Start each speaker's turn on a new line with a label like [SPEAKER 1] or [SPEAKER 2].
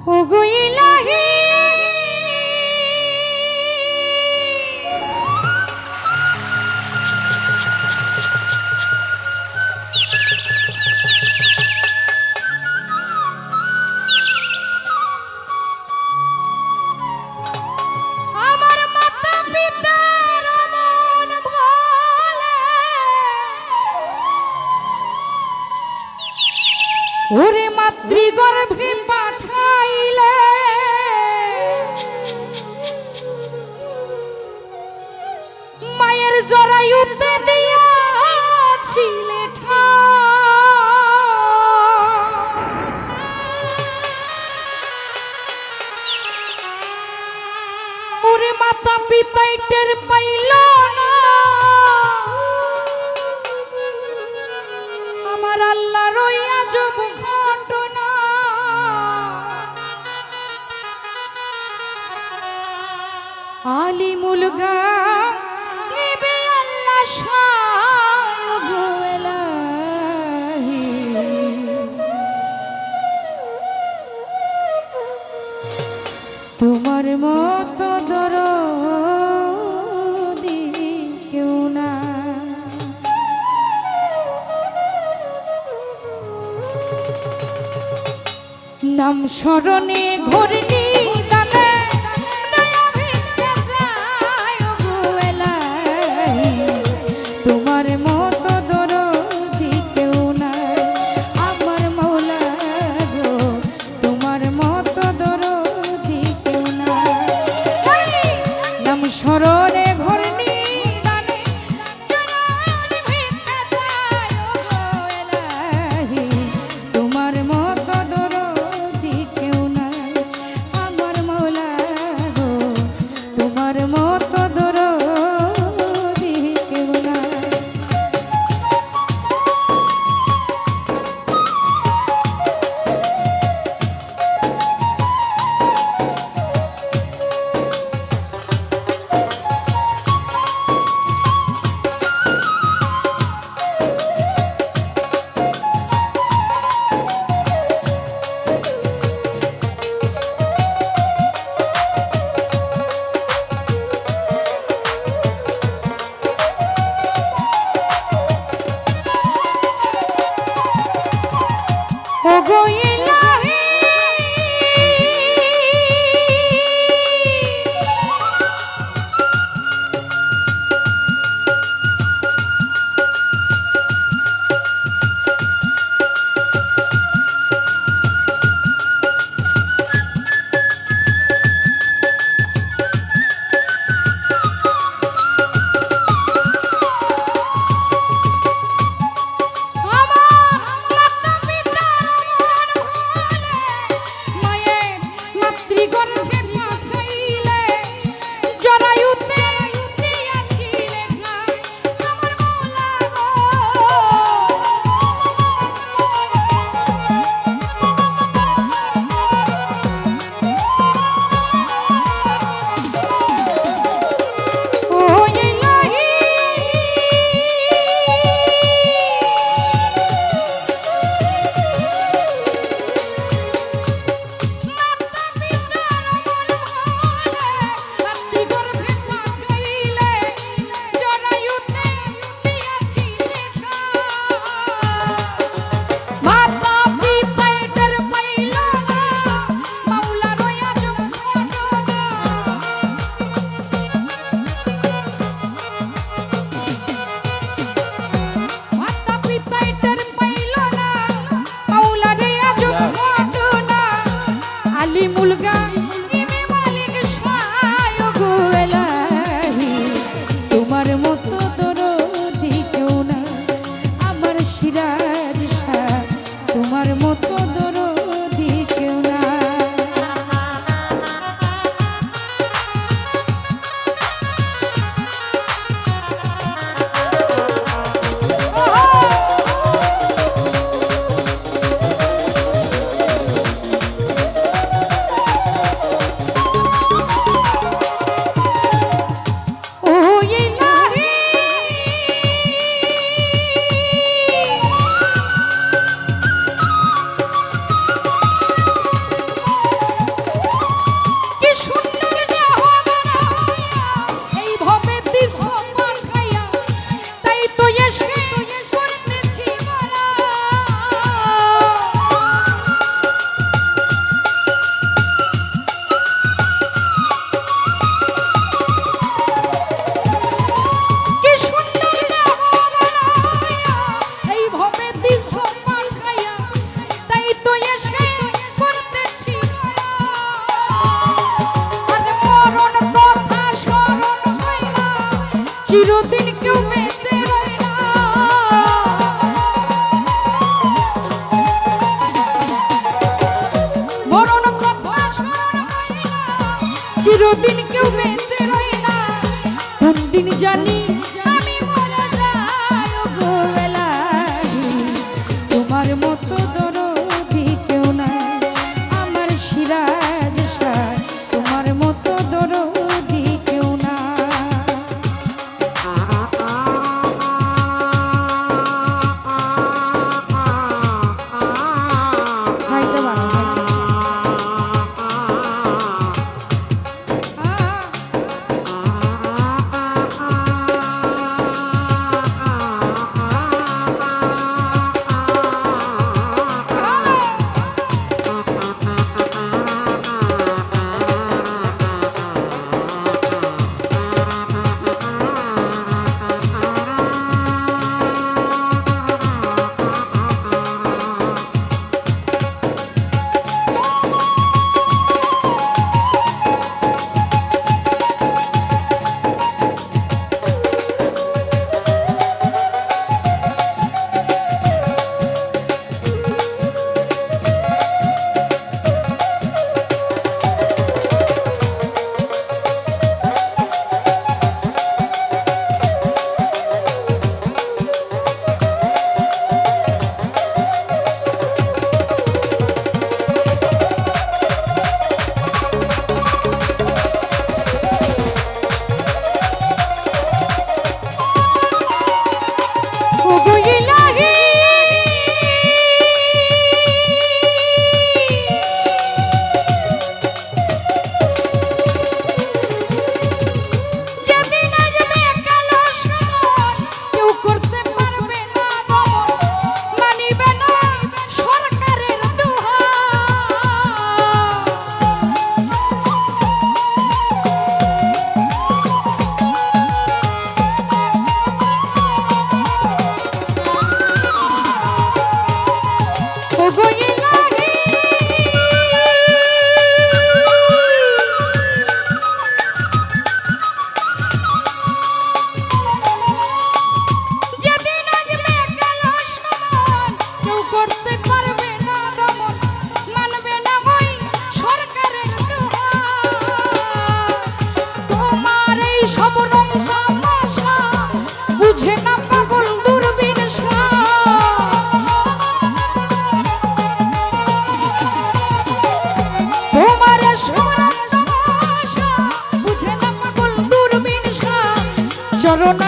[SPEAKER 1] ওগো ইলাহি আমার মাতা পিতার মন ভোলে ওরে মাতৃগর্ভে পাঠাইলে মায়ের জরায়ুতে দিয়াছিলে ওরে মাতা পিতাই টের পাইল না আমার আল্লাহ রইয়া যাব ঘটনা আলিমুল গায়বে আল্লাহ শাহ ইলাহি তোমার মতো দরদি কেউ না নাম স্মরণে ঘূর্ণি দানে দয়া ভিক্ষা চাই ওগো ইলাহি তোমার মতো দরদি কেউ নাই আমার মাওলা গো তোমার মতো দরদি কেউ নাই নাম স্মরণে ঘূর্ণি দানে চরণে ভিক্ষা চাই ওগো ইলাহি তোমার মতো দরদি কেউ নাই চিরদিন কেউ বেঁচে রয় না, মরণ কথা স্মরণ হয় না, চিরদিন কেউ বেঁচে রয় না। কোন দিন জানি আমি মারা যাই গো বেলাহি, তোমার মতো দরদি কেউ নাই আমার সিরাজ শাহ, তোমার মতো দরদি কেউ না। হাইটা বাড়াও, হাইটা। বুঝে না পাগল দূরবীন তোমার বুঝে না পাগল দূরবীন চরণ